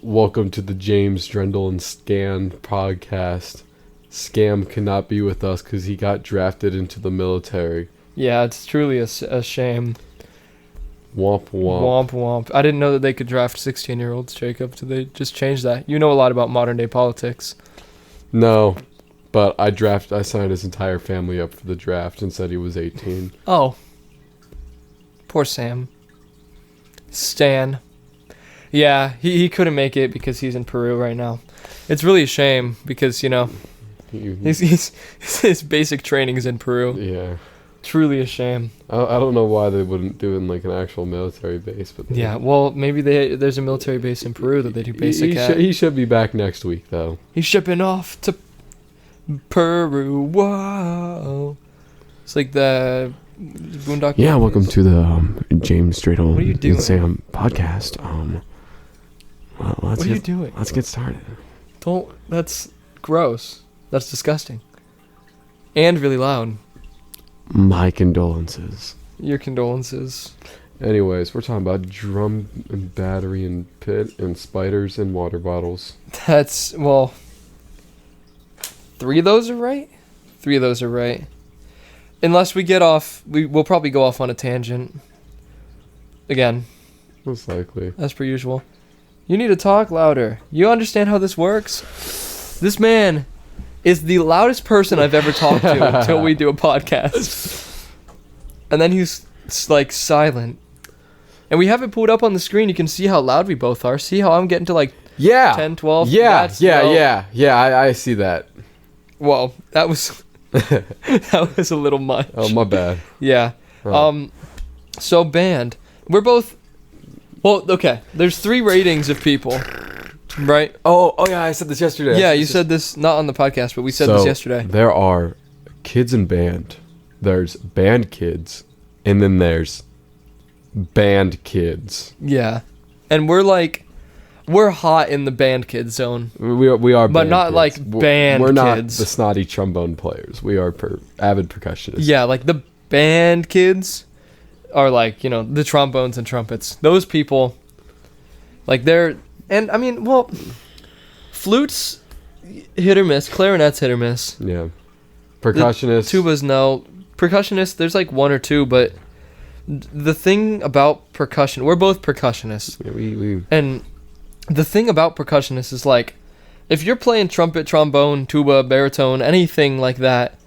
Welcome to the James, Draedle, and Scan podcast. Scam cannot be with us because he got drafted into the military. Yeah, it's truly a shame. Womp womp. Womp womp. I didn't know that they could draft 16-year-olds, Jacob. So they just changed that. You know a lot about modern day politics. No, but I signed his entire family up for the draft and said he was 18. Oh. Poor Sam. Stan. Yeah, he couldn't make it because he's in Peru right now. It's really a shame because, you know, his basic training is in Peru. Yeah. Truly a shame. I don't know why they wouldn't do it in like an actual military base, but yeah. Well, maybe there's a military base in Peru that they do basic at. He should be back next week though. He's shipping off to Peru. Whoa! It's like the Boondock. Yeah, welcome to the James Draedle What are you doing? and Sam podcast. Well, What are you doing? Let's get started. That's gross. That's disgusting. And really loud. My condolences. Your condolences. Anyways, we're talking about drum and battery and pit and spiders and water bottles. That's, well, 3 of those are right? 3 of those are right. Unless we get off, we'll probably go off on a tangent. Again. Most likely. As per usual. You need to talk louder. You understand how this works? This man is the loudest person I've ever talked to until we do a podcast. And then he's like silent. And we have it pulled up on the screen. You can see how loud we both are. See how I'm getting to like 10, 12? Yeah, I see that. Well, that was that was a little much. Oh, my bad. Yeah. Oh. So band. We're both, well, okay. There's 3 ratings of people. Right? Oh yeah, I said this yesterday. Yeah, you said this not on the podcast, but we said this yesterday. There are kids in band. There's band kids, and then there's band kids. Yeah. And we're hot in the band kid zone. We are but band not kids. like band We're not kids. the snotty trombone players. We are avid percussionists. Yeah, like the band kids are like, you know, the trombones and trumpets. Those people, like they're, and I mean, well, flutes, hit or miss. Clarinets, hit or miss. Yeah. Percussionists. Tubas, no. Percussionists, there's like 1 or 2, but the thing about percussion, we're both percussionists. Yeah, we And the thing about percussionists is like, if you're playing trumpet, trombone, tuba, baritone, anything like that,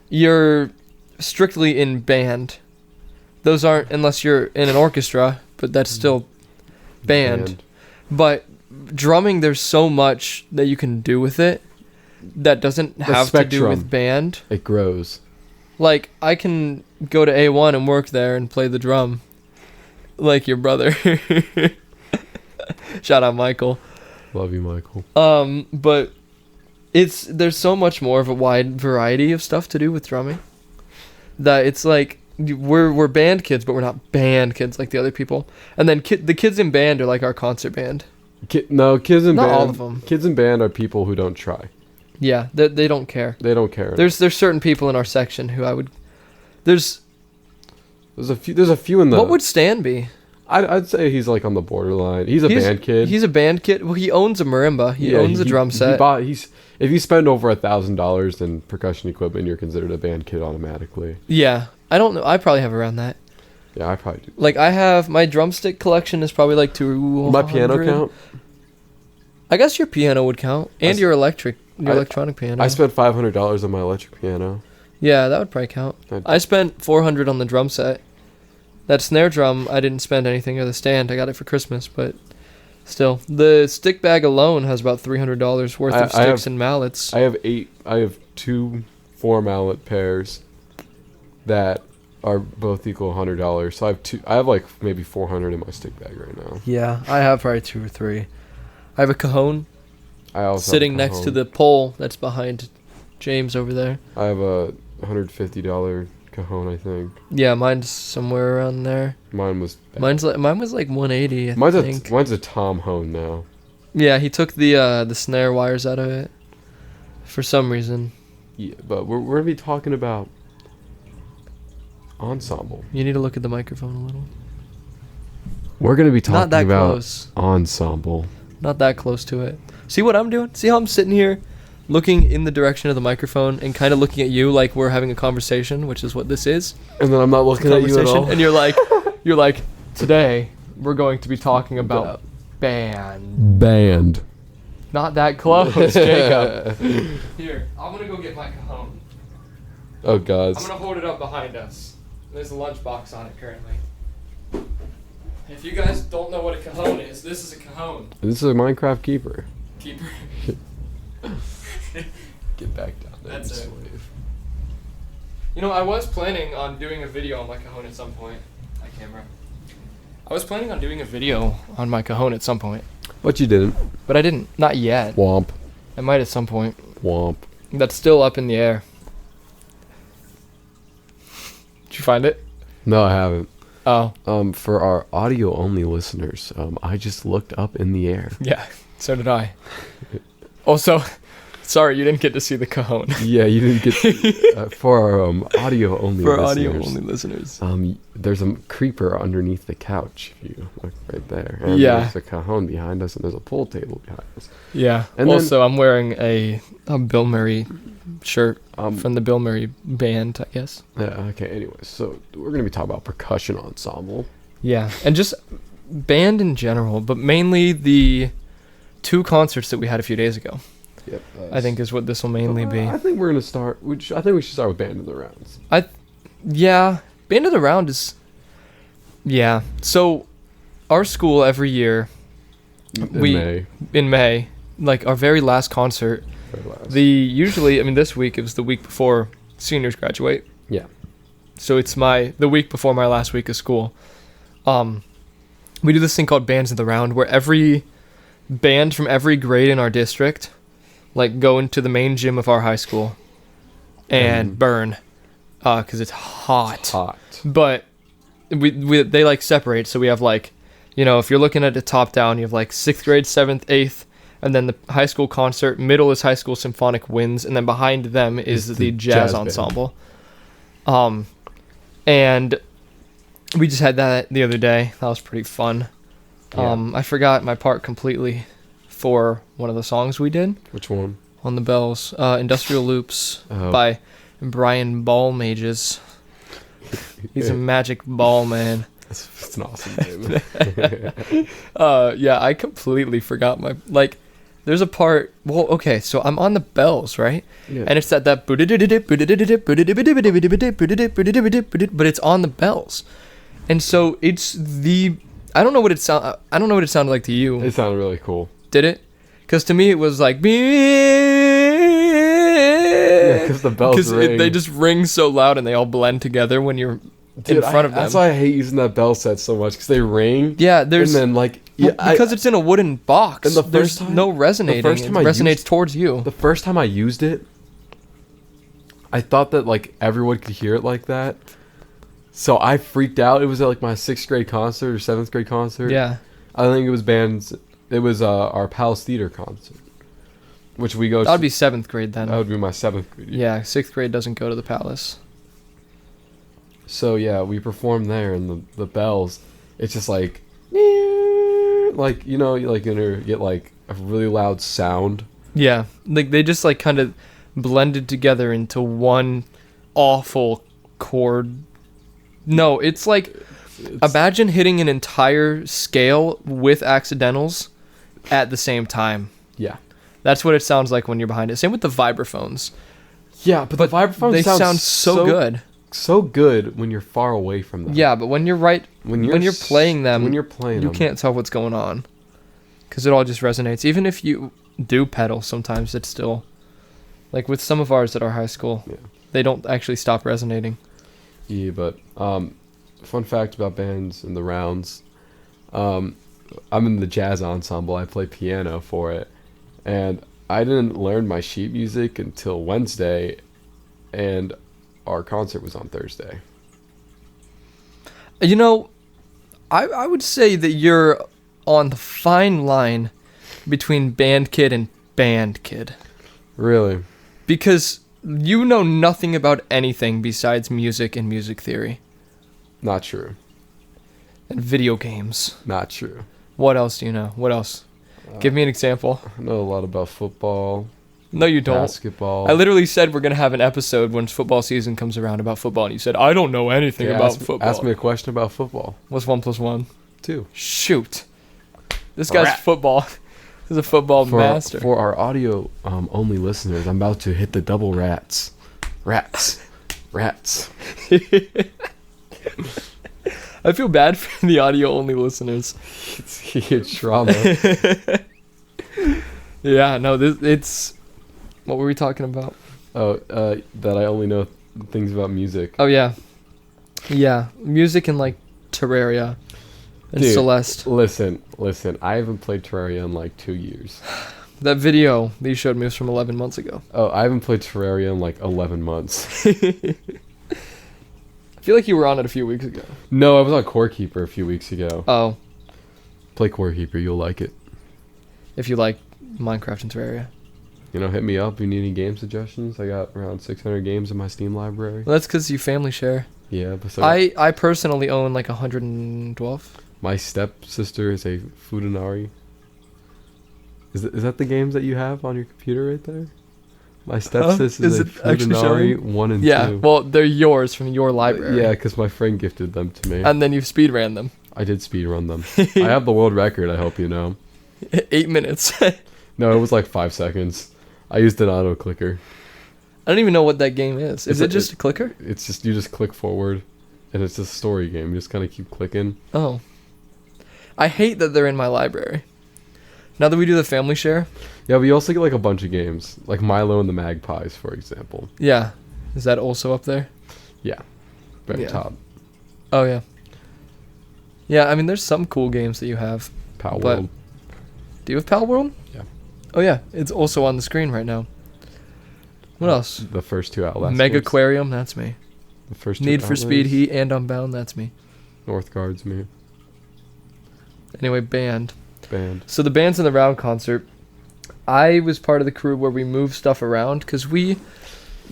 you're strictly in band. Those aren't, unless you're in an orchestra, but that's still band. But drumming, there's so much that you can do with it that doesn't have to do with band. It grows. Like, I can go to A1 and work there and play the drum. Like your brother. Shout out Michael. Love you, Michael. But there's so much more of a wide variety of stuff to do with drumming that it's like we're band kids, but we're not band kids like the other people. And then the kids in band are like our concert band. Kids in not band. Not all of them. Kids in band are people who don't try. Yeah, they don't care. They don't care. There's certain people in our section who there's a few in the. What would Stan be? I'd say he's like on the borderline. He's a band kid. He's a band kid. Well, he owns a marimba. He owns a drum set. If you spend over $1,000 in percussion equipment, you're considered a band kid automatically. Yeah, I don't know. I probably have around that. Yeah, I probably do. Like I have my drumstick collection is probably like 200. My piano count? I guess your piano would count, and your electronic piano. I spent $500 on my electric piano. Yeah, that would probably count. I spent $400 on the drum set. That snare drum, I didn't spend anything, or the stand. I got it for Christmas, but still, the stick bag alone has about $300 worth of sticks and mallets. I have 2 4 mallet pairs that are both equal $100. So I have like maybe $400 in my stick bag right now. Yeah, I have probably 2 or 3. I have a cajon. I also sitting next to the pole that's behind James over there. I have a $150 cajon, I think. Yeah, mine's somewhere around there. Mine was like 180. I think. Mine's a Tom Hone now. Yeah, he took the snare wires out of it for some reason. Yeah, but we're gonna be talking about ensemble. You need to look at the microphone a little. We're gonna be talking Not that about close. ensemble. Not that close to it. See what I'm doing? See how I'm sitting here looking in the direction of the microphone and kind of looking at you like we're having a conversation, which is what this is. And then I'm not looking at you at all. And you're like, today we're going to be talking about band. Not that close, Jacob. Here, I'm going to go get my cajon. Oh, God. I'm going to hold it up behind us. There's a lunchbox on it currently. If you guys don't know what a cajon is, this is a cajon. This is a Minecraft keeper. Keeper. Get back down there. That's it. Slave. You know, I was planning on doing a video on my cajon at some point. My camera. I was planning on doing a video on my cajon at some point. But you didn't. But I didn't. Not yet. Womp. I might at some point. Womp. That's still up in the air. Did you find it? No, I haven't. Oh. For our audio only listeners, I just looked up in the air. Yeah, so did I. Also, sorry you didn't get to see the cajon. Yeah, you didn't get for our audio only For listeners. audio only listeners. There's a creeper underneath the couch. If you look right there. And Yeah. There's a cajon behind us, and there's a pool table behind us. Yeah. And also, I'm wearing a Bill Murray shirt Um, from the Bill Murray band, I guess. Yeah. Okay. Anyways, so we're gonna be talking about percussion ensemble. Yeah, and just band in general, but mainly the 2 concerts that we had a few days ago. Yep. I think is what this will mainly be. I think we're gonna start. I think we should start with band of the rounds. Yeah, band of the round is. Yeah, so our school every year in May, like our very last concert. This week it was the week before seniors graduate. Yeah. So it's the week before my last week of school. We do this thing called Bands of the Round, where every band from every grade in our district, like, go into the main gym of our high school and burn, because it's hot. Hot. But they like separate, so we have like, if you're looking at it top down, you have like 6th grade, 7th, 8th, and then the high school concert. Middle is high school symphonic winds, and then behind them is the jazz ensemble. And we just had that the other day. That was pretty fun. Yeah. I forgot my part completely for one of the songs we did. Which one? On the bells. Industrial Loops by Brian Ballmages. He's a magic ball man. It's an awesome name. Yeah, I completely forgot there's a part. Well, okay, so I'm on the bells, right? Yeah. And it's that but it's on the bells, and so it's I don't know what it sounded like to you. It sounded really cool. Did it? Because to me it was like because the bells ring. They just ring so loud and they all blend together when you're in front of them. That's why I hate using that bell set so much, because they ring. Yeah, there's and then because it's in a wooden box. And there's no resonating. It resonates towards you. The first time I used it, I thought that like everyone could hear it like that, so I freaked out. It was at like my 6th grade concert or 7th grade concert. Yeah, I think it was bands. It was our Palace Theater concert, which we go. That would be 7th grade then. That would be my 7th grade year. Yeah, 6th grade doesn't go to the Palace. So yeah, we performed there, and the bells. It's just like, like you get like a really loud sound. Yeah, like they just like kind of blended together into one awful chord. No, it's like imagine hitting an entire scale with accidentals at the same time. Yeah. That's what it sounds like when you're behind it. Same with the vibraphones. Yeah, but the vibraphones they sound so good. So good when you're far away from them. Yeah, but when you're when you're playing them, you them, can't tell what's going on, because it all just resonates. Even if you do pedal, sometimes it's still, like with some of ours at our high school, they don't actually stop resonating. Yeah, but fun fact about bands and the rounds, I'm in the jazz ensemble. I play piano for it, and I didn't learn my sheet music until Wednesday, and our concert was on Thursday. I would say that you're on the fine line between band kid and band kid. Really? Because you know nothing about anything besides music and music theory. Not true. And video games. Not true. What else do you know? What else? Give me an example. I know a lot about football, No, you don't. basketball. I literally said we're going to have an episode when football season comes around about football, and you said, I don't know anything Yeah, about ask, football. ask me a question about football. What's 1 + 1? 2. Shoot. This guy's Rat. football. He's a football master. For our audio only listeners, I'm about to hit the double rats. Rats. I feel bad for the audio-only listeners. It's trauma. Yeah, no, it's... What were we talking about? That I only know things about music. Oh, yeah. Yeah, music and, like, Terraria and Dude, Celeste. Listen. I haven't played Terraria in like 2 years. That video that you showed me was from 11 months ago. Oh, I haven't played Terraria in like 11 months. I feel like you were on it a few weeks ago. No, I was on Core Keeper a few weeks ago. Oh, Play Core Keeper, you'll like it. if you like Minecraft and Terraria. Hit me up if you need any game suggestions. I got around 600 games in my Steam library. Well, that's because you family share. Yeah, but so I personally own like 112. my stepsister is a Fudanari. Is that the games that you have on your computer right there? My stepsister Is is a it actually Fudanari showing? 1 and Yeah, 2. well, they're yours from your library. Yeah, because my friend gifted them to me. And then you speedran them. I did speedrun them. I have the world record, I hope you know. 8 minutes. No, it was like 5 seconds. I used an auto clicker. I don't even know what that game is. Is it just a clicker? It's just, you just click forward, and it's a story game. You just kind of keep clicking. Oh. I hate that they're in my library. Now that we do the family share. Yeah, but you also get like a bunch of games. Like Milo and the Magpies, for example. Yeah. Is that also up there? Yeah. Very Yeah. top. Oh, yeah. Yeah, I mean, there's some cool games that you have. Pal But- World. Do you have Pal World? Yeah. Oh, yeah. It's also on the screen right now. What else? The first 2 Outlast Mega games. Aquarium, that's me. The first 2 Need for Speed, Outlasts. Heat, and Unbound, that's me. Northgard's me. Anyway, band. Band. So the Bands in the Round concert, I was part of the crew where we move stuff around because we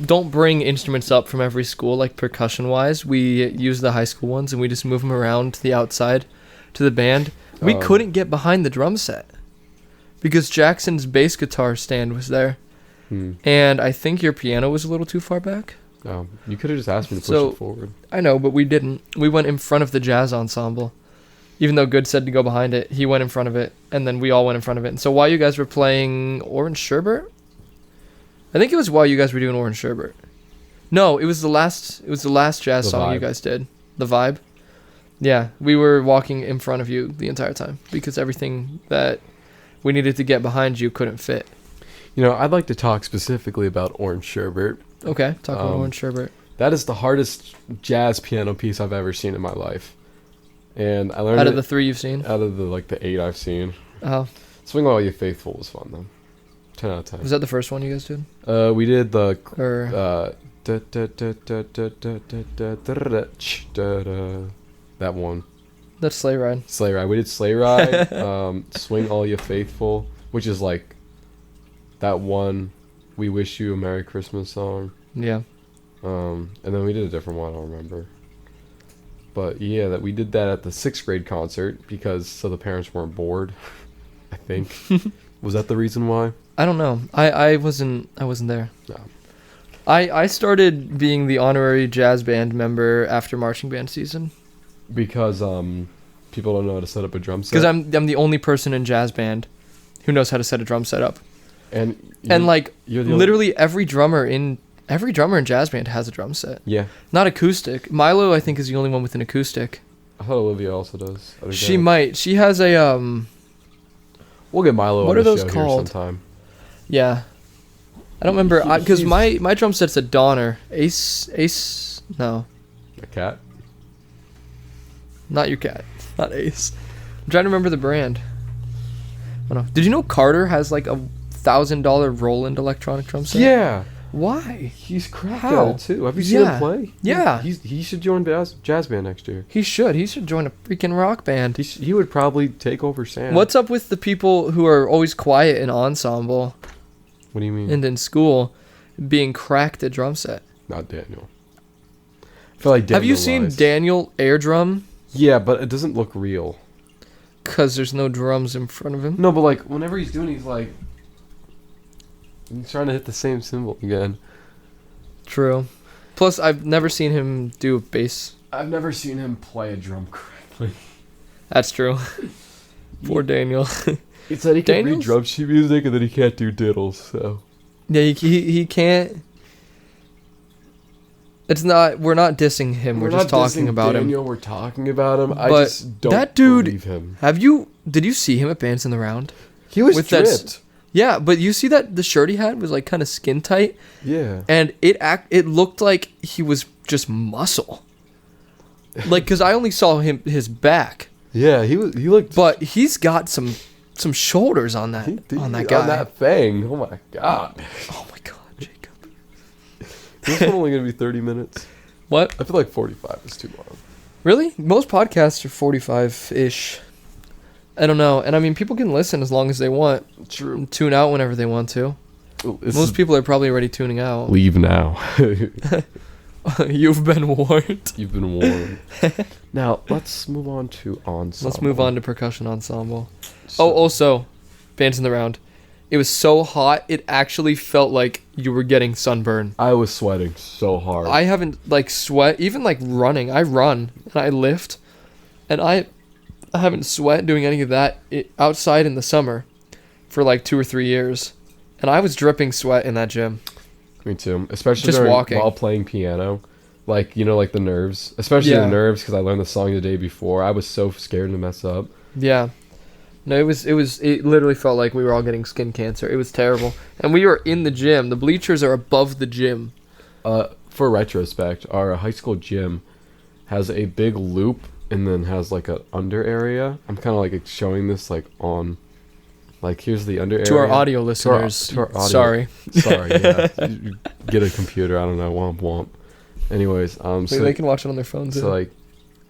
don't bring instruments up from every school, like percussion-wise. We use the high school ones, and we just move them around to the outside to the band. We couldn't get behind the drum set because Jackson's bass guitar stand was there, and I think your piano was a little too far back. Oh, you could have just asked me to push So- it forward. I know, but we didn't. We went in front of the jazz ensemble. Even though Good said to go behind it, he went in front of it, and then we all went in front of it. And so while you guys were playing Orange Sherbet, I think it was while you guys were doing Orange Sherbet. No, it was the last jazz The song you Vibe. guys did. The Vibe. Yeah, we were walking in front of you the entire time because everything that we needed to get behind you couldn't fit. I'd like to talk specifically about Orange Sherbet. Okay, talk about Orange Sherbet. That is the hardest jazz piano piece I've ever seen in my life. And I learned Out it of the 3 you've seen? out of the 8 I've seen. Oh, Swing While You Faithful was fun though. 10 out of 10. was that the first one you guys did? We did the Or that one. that's Sleigh Ride? Sleigh Ride. We did Sleigh Ride. Swing All You Faithful, which is like that one We Wish You a Merry Christmas song. Yeah. And then we did a different one, I don't remember. But yeah, that we did that at the 6th grade concert so the parents weren't bored. I think. Was that the reason why? I don't know. I wasn't there. No. I started being the honorary jazz band member after marching band season Because people don't know how to set up a drum set. because I'm the only person in jazz band who knows how to set a drum set up. and You're you're the literally every drummer in jazz band has a drum set. yeah. Not acoustic. Milo I think is the only one with an acoustic. I thought Olivia also does. She might. She has a We'll get Milo What on are the those show called? here sometime. yeah. I don't remember because He's- my drum set's a Donner. Ace no. A cat. Not your cat. Not Ace. I'm trying to remember the brand. I don't know. Did you know Carter has like a $1,000 Roland electronic drum set? Yeah. Why? He's cracked How? at it too. Have you seen Yeah. him play? Yeah. He should join jazz band next year. He should. He should join a freaking rock band. He would probably take over Sam. What's up with the people who are always quiet in ensemble What do you mean? and in school being cracked at drum set? Not Daniel. I feel like Daniel Have you seen lies. Daniel air drum? Yeah, but it doesn't look real. Because there's no drums in front of him. No, but like whenever he's doing, he's trying to hit the same cymbal again. True. Plus, I've never seen him do a bass. I've never seen him play a drum correctly. That's true. Poor Daniel. He said he can read Daniel's- drum sheet music and then he can't do diddles. So Yeah, he can't. It's not. We're not dissing him. We're just not talking dissing about Daniel, we're talking about him. I But just don't that dude- believe him. Did you see him at Bands in the Round? He was with that stripped. Yeah, but you see that the shirt he had was like kind of skin tight, Yeah. and it looked like he was just muscle. Like, cause I only saw his back, Yeah, he looked. but he's got some shoulders on that guy. On that thing. Oh my god. Oh my god, Jacob. This one only gonna be 30 minutes. What? I feel like 45 is too long. Really? Most podcasts are 45-ish. I don't know. And I mean, people can listen as long as they want. True. And tune out whenever they want to. Most people are probably already tuning out. leave now. You've been warned. You've been warned. Now let's move on to ensemble. Let's move on to percussion ensemble. Oh, also, Bands in the Round. It was so hot, it actually felt like you were getting sunburn. I was sweating so hard. I haven't, like, sweat, even, like, running. I run, and I lift, and I haven't sweat doing any of that outside in the summer for, like, 2 or 3 years. And I was dripping sweat in that gym. Me too. Especially Just walking. while playing piano. Like, you know, like the nerves. Especially Yeah. the nerves, because I learned the song the day before. I was so scared to mess up. Yeah. No, it literally felt like we were all getting skin cancer. It was terrible. And we were in the gym. The bleachers are above the gym. For retrospect, our high school gym has a big loop and then has like an under area. I'm kind of like showing this like on, like here's the under area. To our audio listeners, to our audio- sorry. Sorry, yeah. You get a computer, I don't know, womp womp. Anyways, so They can watch it on their phones. so like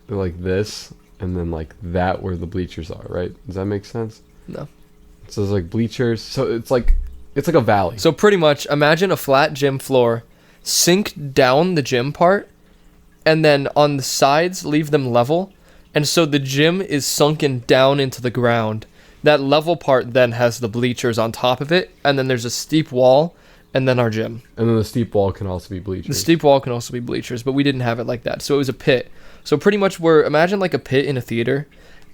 they're like this and then like that where the bleachers are, right? Does that make sense? No. So there's like bleachers. So it's like a valley. So pretty much, imagine a flat gym floor, sink down the gym part, and then on the sides leave them level, and so the gym is sunken down into the ground. That level part then has the bleachers on top of it, and then there's a steep wall, and then our gym. And then the steep wall can also be bleachers. The steep wall can also be bleachers, but we didn't have it like that, so it was a pit. So pretty much imagine like a pit in a theater,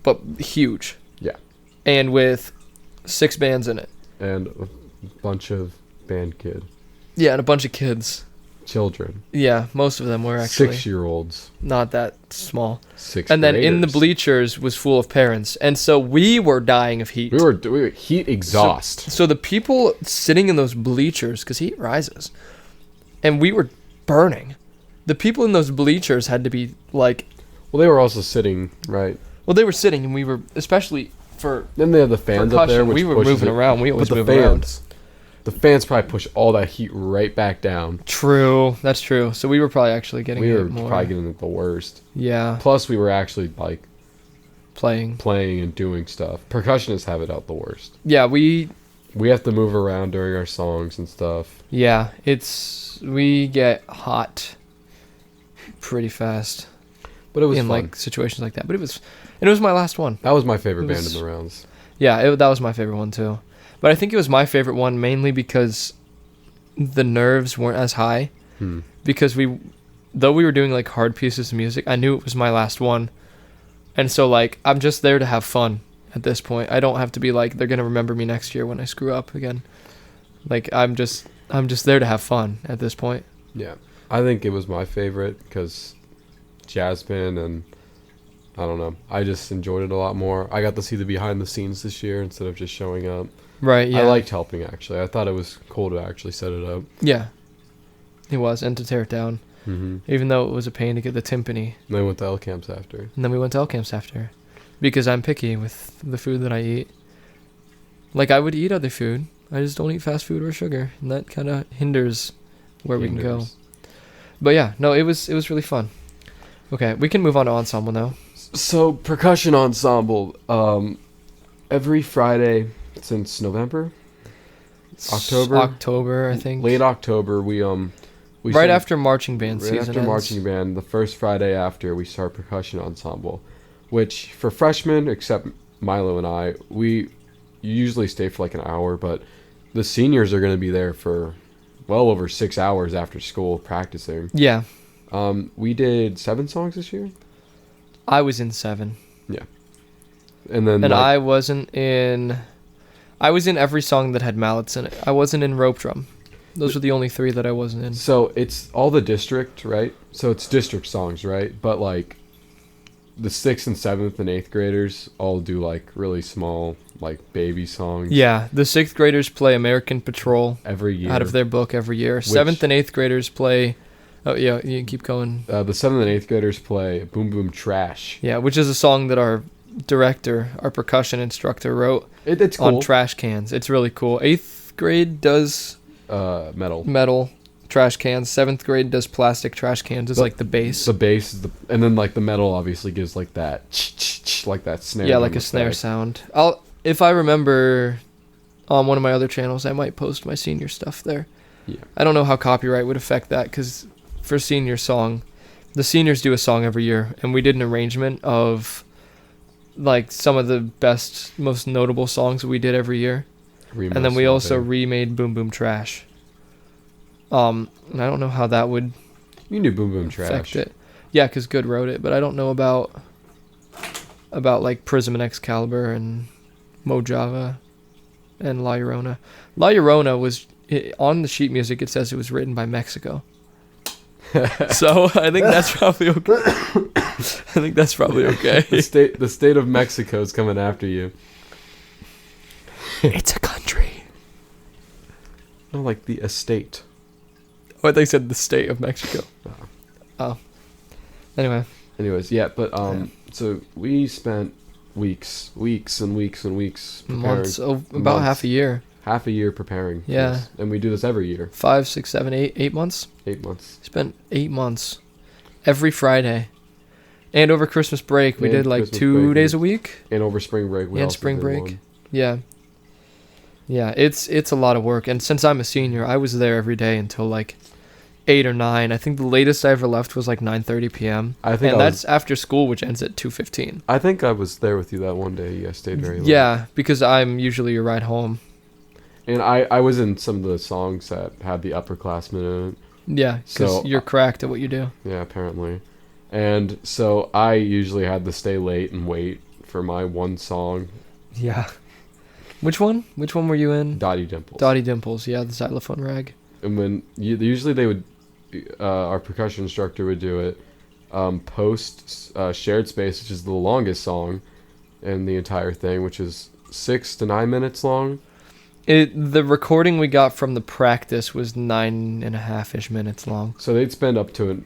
but huge. Yeah. And with 6 bands in it. And a bunch of band kid. Yeah, and a bunch of kids. Children. Yeah, most of them were actually 6-year-olds. not that small. 6th And then in the graders. bleachers was full of parents, and so we were dying of heat. We were heat exhaust. So the people sitting in those bleachers, because heat rises, and we were burning. The people in those bleachers had to be like, Well, they were also sitting, right? well, they were sitting, and we were, especially for Then they have the fans up there, percussion, which we were pushes moving it. around. We But always the move around. fans, the fans probably push all that heat right back down. True, that's true. So we were probably actually getting We were it more. probably getting it the worst. Yeah, Plus, we were actually like playing. playing and doing stuff. Percussionists have it out the worst. Yeah, we We have to move around during our songs and stuff. Yeah, we get hot pretty fast But it was in fun. like situations like that. But it was my last one. That was my favorite it band was- in the rounds. Yeah, that was my favorite one too. But I think it was my favorite one mainly because the nerves weren't as high. Because though we were doing like hard pieces of music, I knew it was my last one. And so like I'm just there to have fun at this point. I don't have to be like they're gonna remember me next year when I screw up again. Like I'm just there to have fun at this point. Yeah. I think it was my favorite because jazz band and I don't know. I just enjoyed it a lot more. I got to see the behind the scenes this year instead of just showing up. Right, yeah. I liked helping actually. I thought it was cool to actually set it up. Yeah. It was, and to tear it down. Mm-hmm. Even though it was a pain to get the timpani. And then I went to L camps after. And then we went to L camps after. Because I'm picky with the food that I eat. Like, I would eat other food. I just don't eat fast food or sugar. And that kind of hinders where we can go. But yeah, no, it was really fun. Okay, we can move on to ensemble now. So percussion ensemble. Every Friday since November, October, October, I think. late October. We right start- after marching band right season after ends. marching band. The first Friday after we start percussion ensemble, which for freshmen, except Milo and I, we usually stay for like an hour, but the seniors are going to be there for well over 6 hours after school practicing. Yeah. We did 7 songs this year. I was in 7. Yeah. And then I was in every song that had mallets in it. I wasn't in rope drum. Those were the only 3 that I wasn't in. So it's all the district, right? So it's district songs, right? But like the 6th and 7th and 8th graders all do like really small, like baby songs. Yeah, the 6th graders play American Patrol every year out of their book every year. 7th and 8th graders play. Oh yeah, you can keep going. The 7th and 8th graders play Boom Boom Trash. Yeah, which is a song that our director, our percussion instructor, wrote It's cool. on trash cans. It's really cool. 8th grade does metal trash cans. 7th grade does plastic trash cans. It's like the bass. The bass is and then like the metal obviously gives like that like that snare. Yeah, like a snare sound. If I remember on one of my other channels, I might post my senior stuff there. Yeah. I don't know how copyright would affect that, because for senior song, the seniors do a song every year, and we did an arrangement of like some of the best, most notable songs that we did every year. And then we also remade Boom Boom Trash. And I don't know how that would You knew Boom Boom affect Trash. it. Yeah, because Good wrote it, but I don't know about like Prism and Excalibur and Mojava and La Llorona. La Llorona was on the sheet music. It says it was written by Mexico. So I think that's probably okay. I think that's probably okay. The state of Mexico is coming after you. It's a country. No, like the estate. Oh, I think I said the state of Mexico. Oh. Anyways, yeah, but so we spent weeks and weeks preparing. Months, about half a year. Half a year preparing. Yeah. This. And we do this every year. 5, 6, 7, 8 months. 8 months. Spent 8 months every Friday. And over Christmas break, we did like Christmas 2 break, days a week. And over spring break, we and also spring did break. one. Yeah. Yeah, it's a lot of work. And since I'm a senior, I was there every day until like 8 or 9. I think the latest I ever left was like 9:30 p.m. That's after school, which ends at 2:15. I think I was there with you that one day. You guys stayed very late. Yeah, because I'm usually your ride home. And I was in some of the songs that had the upperclassmen in it. Yeah, because you're cracked at what you do. Yeah, apparently. And so I usually had to stay late and wait for my one song. Yeah. Which one? Which one were you in? Dottie Dimples. Dottie Dimples, yeah, the xylophone rag. And when usually they would, our percussion instructor would do it, post Shared Space, which is the longest song in the entire thing, which is 6 to 9 minutes long. The recording we got from the practice was 9.5-ish minutes long. So they'd spend up to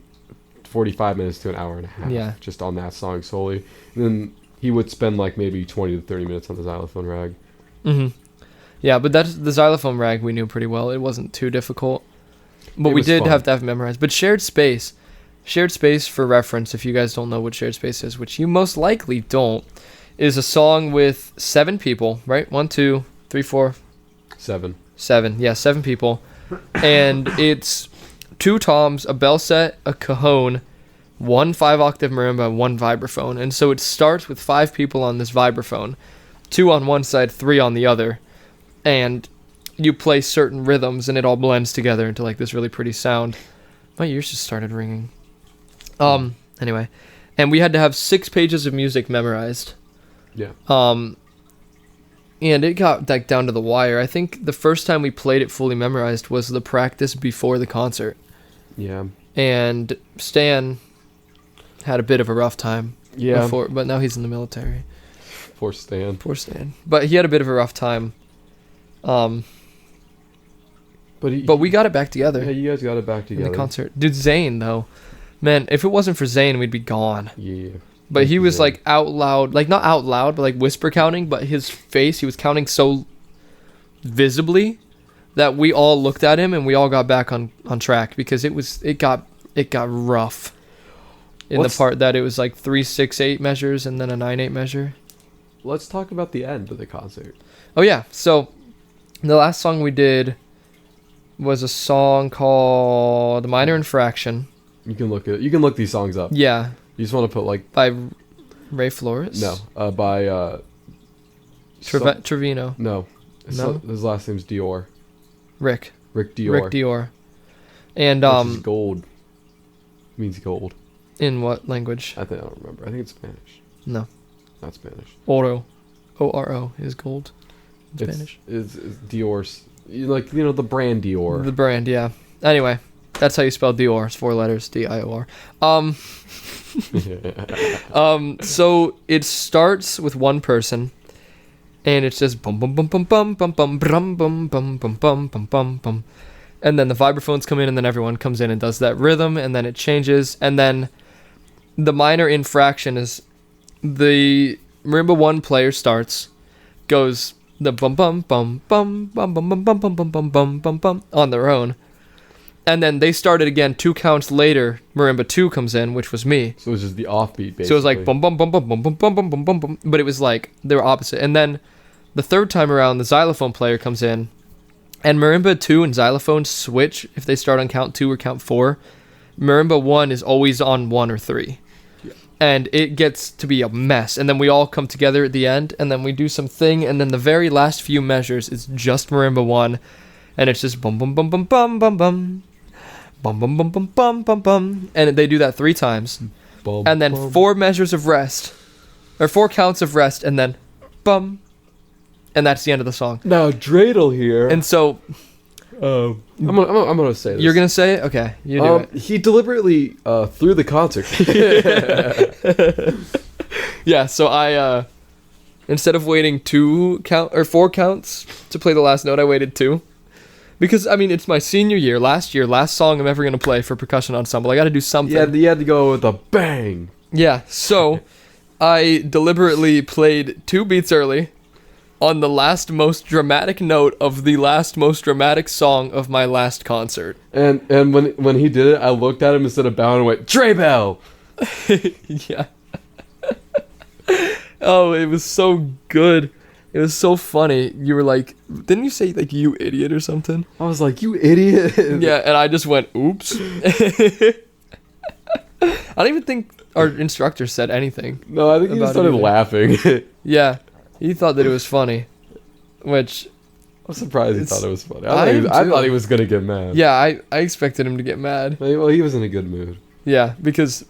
45 minutes to an hour and a half just on that song solely. And then he would spend like maybe 20 to 30 minutes on the xylophone rag. Mm-hmm. Yeah, but that's the xylophone rag we knew pretty well. It wasn't too difficult. But we did have to have it memorized. But Shared Space, for reference, if you guys don't know what Shared Space is, which you most likely don't, is a song with 7 people, right? 1, 2, 3, 4... 7. 7, yeah, 7 people. And it's 2 toms, a bell set, a cajon, 1 5-octave marimba, 1 vibraphone. And so it starts with 5 people on this vibraphone, 2 on one side, 3 on the other. And you play certain rhythms, and it all blends together into like this really pretty sound. My ears just started ringing. Anyway. And we had to have 6 pages of music memorized. Yeah. And it got like down to the wire. I think the first time we played it fully memorized was the practice before the concert. Yeah. And Stan had a bit of a rough time. Yeah. But now he's in the military. Poor Stan. But he had a bit of a rough time. But we got it back together. Yeah, you guys got it back together. In the concert. Dude, Zane, though. Man, if it wasn't for Zane, we'd be gone. Yeah. But he was like out loud, like not out loud, but like whisper counting, but his face, he was counting so visibly that we all looked at him and we all got back on track, because it got rough in the part that it was like 3-6-8 measures and then a 9-8 measure. Let's talk about the end of the concert. Oh yeah, so the last song we did was a song called Minor Infraction. You can look these songs up. Yeah. You just want to put like by Ray Flores? No, by Trevino. No. No? His last name's Dior. Rick Dior. Dior. And Which is gold. Means gold. in what language? I don't remember. I think it's Spanish. No. Not Spanish. Oro. ORO is gold in Spanish. It's Dior's. The brand Dior. The brand, yeah. Anyway, that's how you spell Dior. It's 4 letters, D-I-O-R. So it starts with one person, and it's just bum bum bum bum bum bum bum bum bum bum bum bum bum bum bum, and then the vibraphones come in, and then everyone comes in and does that rhythm, and then it changes, and then the minor infraction is the marimba 1 player starts, goes the bum bum bum bum bum bum bum bum bum bum bum bum bum bum on their own. And then they started again 2 counts later. Marimba 2 comes in, which was me. So it was just the offbeat, basically. So it was like bum bum bum bum bum bum bum bum bum bum bum. But it was like they were opposite. And then the third time around, the xylophone player comes in, and marimba 2 and xylophone switch if they start on count 2 or count 4. Marimba 1 is always on 1 or 3. Yeah. And it gets to be a mess. And then we all come together at the end, and then we do some thing, and then the very last few measures is just marimba 1, and it's just bum bum bum bum bum bum bum. Bum bum bum bum bum bum bum, and they do that 3 times, and then 4 measures of rest, or 4 counts of rest, and then bum, and that's the end of the song. Now Draedle here, and so I'm gonna say this. You're gonna say it? Okay, you do it. He deliberately threw the concert. Yeah, so I instead of waiting 4 counts to play the last note, I waited 2. Because, I mean, it's my senior year, last song I'm ever going to play for percussion ensemble. I got to do something. Yeah, you had to go with a bang. Yeah, so I deliberately played 2 beats early on the last most dramatic note of the last most dramatic song of my last concert. And when he did it, I looked at him instead of bowing and went, Draebell! Yeah. Oh, it was so good. It was so funny. You were like, didn't you say like you idiot or something? I was like, you idiot. Yeah, and I just went, oops. I don't even think our instructor said anything. No, I think he just started laughing. Yeah, he thought that it was funny, which I'm surprised he thought it was funny. I thought he was gonna get mad. Yeah, I expected him to get mad. Well, he was in a good mood. Yeah, because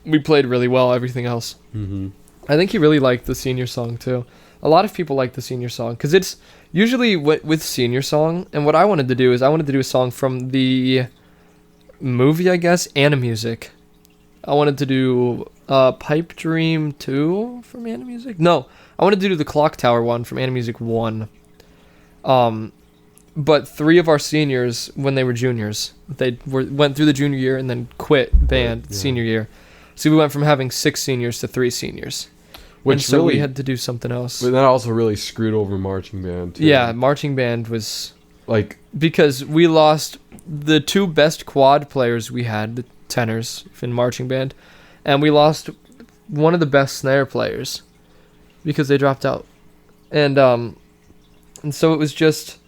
we played really well, everything else. Mm-hmm. I think he really liked the senior song too. A lot of people like the senior song because it's usually with senior song. And what I wanted to do is a song from the movie, I guess, Animusic. I wanted to do Pipe Dream 2 from Animusic. No, I wanted to do the Clock Tower one from Animusic 1. But 3 of our seniors, when they were juniors, went through the junior year and then quit band senior year. So we went from having 6 seniors to 3 seniors. So really, we had to do something else. But that also really screwed over marching band, too. Yeah, marching band was... Like... Because we lost the 2 best quad players we had, the tenors in marching band, and we lost one of the best snare players because they dropped out. And so it was just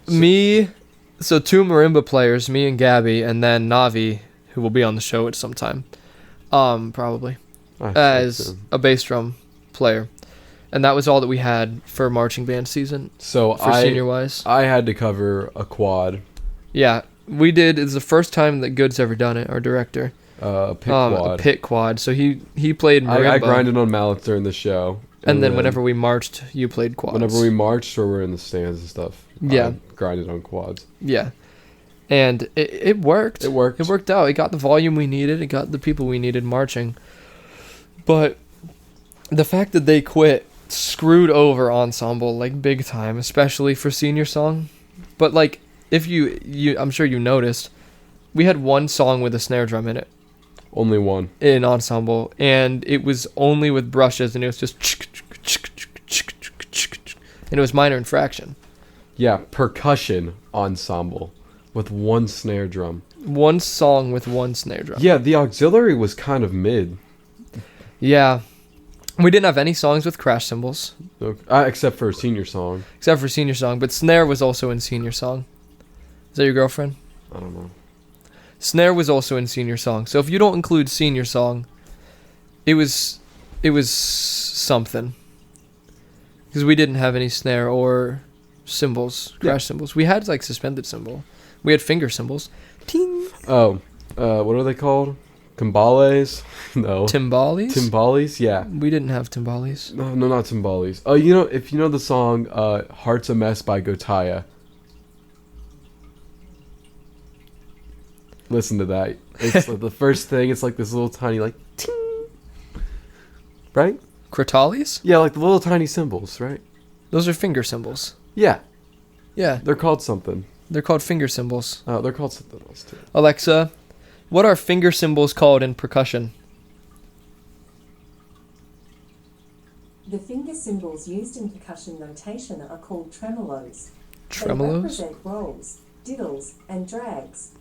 me... So 2 marimba players, me and Gabby, and then Navi, who will be on the show at some time. Probably. As a bass drum player, and that was all that we had for marching band season. So for senior wise, I had to cover a quad. Yeah, we did. It's the first time that Good's ever done it. Our director, pit quad. A pit quad. So he played marimba. I grinded on mallets during the show, and then whenever we marched, you played quads. Whenever we marched or were in the stands and stuff, yeah, I grinded on quads. Yeah, and it worked. It worked. It worked out. It got the volume we needed. It got the people we needed marching. But the fact that they quit screwed over ensemble like big time, especially for senior song. But like if you I'm sure you noticed, we had 1 song with a snare drum in it. Only 1 in ensemble, and it was only with brushes, and it was just and it was minor infraction. Yeah, percussion ensemble with 1 snare drum. 1 song with 1 snare drum. Yeah, the auxiliary was kind of mid. Yeah. We didn't have any songs with crash cymbals. Except for senior song. But snare was also in senior song. Is that your girlfriend? I don't know. Snare was also in senior song. So if you don't include senior song, it was something. Because we didn't have any snare or cymbals, Yeah. crash cymbals. We had like suspended cymbal. We had finger cymbals. Ting. Oh, what are they called? Timbales? No. Timbales? Timbales? Yeah. We didn't have timbales. No, not timbales. Oh, if you know the song "Heart's a Mess" by Gotaya. Listen to that. It's like the first thing. It's like this little tiny like ting. Right? Crotales? Yeah, like the little tiny cymbals, right? Those are finger cymbals. Yeah, Yeah, they're called something. they're called finger cymbals. They're called something else too. Alexa, what are finger cymbals called in percussion? The finger cymbals used in percussion notation are called tremolos. They Tremolos? represent rolls, diddles, and drags.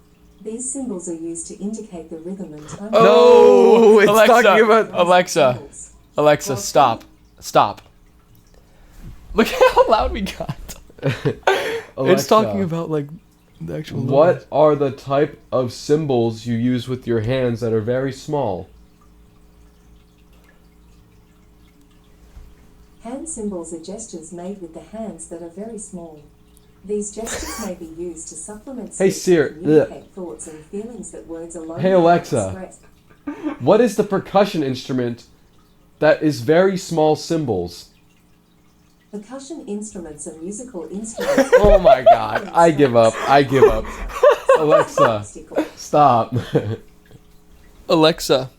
These symbols are used to indicate the rhythm and tone. Oh, it's Alexa, talking about Alexa, Symbols. Alexa, stop. Stop. Look at how loud we got. It's Alexa, talking about like the actual what are the type of symbols you use with your hands that are very small? Hand symbols are gestures made with the hands that are very small. These gestures may be used to supplement Hey, speech Siri. and communicate thoughts and feelings that words alone Hey, cannot Alexa. express. What is the percussion instrument that is very small cymbals? Percussion instruments are musical instruments. Oh my god, I give up. Alexa, stop. Alexa,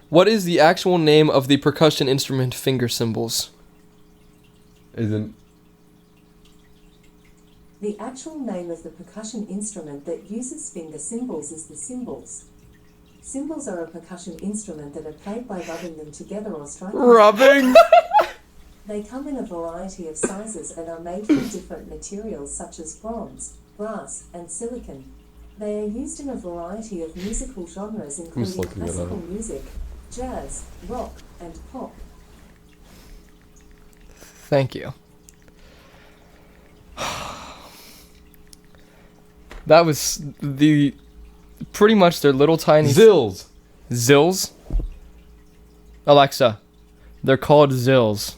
what is the actual name of the percussion instrument finger cymbals? Isn't The actual name of the percussion instrument that uses finger cymbals is the cymbals. Cymbals are a percussion instrument that are played by rubbing them together or striking. rubbing? They come in a variety of sizes and are made from different materials such as bronze, brass, and silicon. They are used in a variety of musical genres including looking it classical up. music, jazz, rock, and pop. Thank you. That was pretty much their little tiny Zills. zills. Alexa, they're called zills.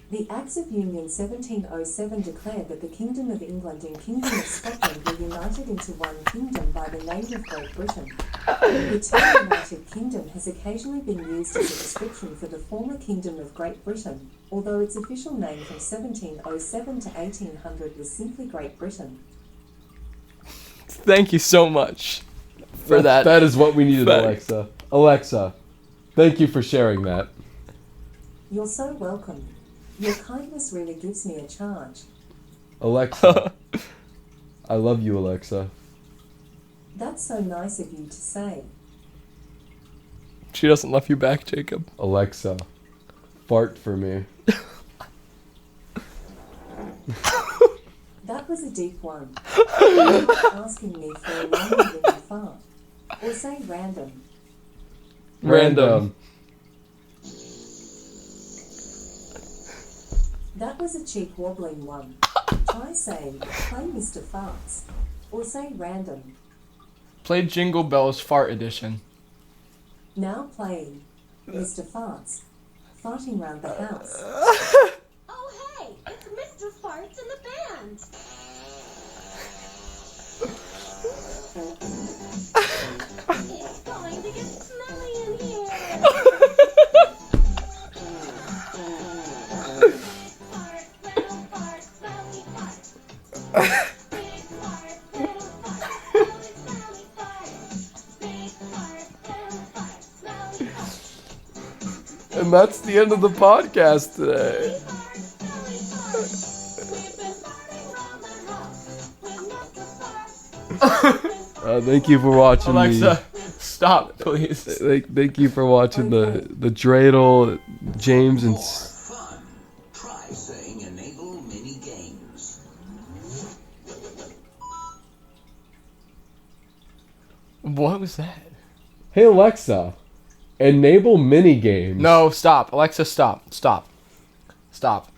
The Acts of Union 1707 declared that the Kingdom of England and Kingdom of Scotland were united into one kingdom by the name of Great Britain. The term United Kingdom has occasionally been used as a description for the former Kingdom of Great Britain, although its official name from 1707 to 1800 was simply Great Britain. Thank you so much for that. That is what we needed, fact. Alexa. Alexa, thank you for sharing that. You're so welcome. Your kindness really gives me a charge. Alexa, I love you, Alexa. That's so nice of you to say. She doesn't love you back, Jacob. Alexa, fart for me. That was a deep one. You're asking me for a random little fart. Or say random. Random. That was a cheek wobbling one. Try saying, play Mr. Farts. Or say random. Play Jingle Bells Fart Edition. Now playing Mr. Farts. Farting round the house. Oh hey, it's Mr. Farts and the band. It's going to get smelly in here. Fart, little fart, smelly fart. Big fart, little fart, smelly, smelly fart. Big fart, little fart, smelly fart. And that's the end of the podcast today. Thank you for watching Alexa, stop, please. Thank you for watching the Draedle, James and... Fun. Try saying enable mini games. What was that? Hey Alexa, enable mini games. No, stop. Alexa, stop. Stop. Stop.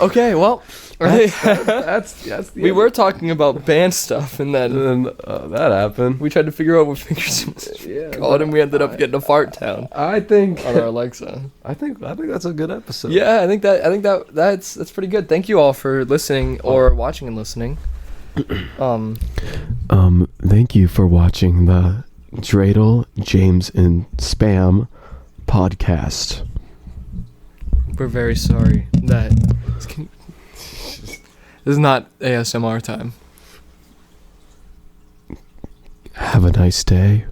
Okay, well, That's the we end. were talking about band stuff, and then And that happened. we tried to figure out what fingers Yeah, called, and we ended up getting a fart town I think on our Alexa. I think that's a good episode. Yeah, I think that's pretty good. Thank you all for listening or watching and listening. Thank you for watching the Draedle, James and Spam podcast. We're very sorry that this is not ASMR time. Have a nice day.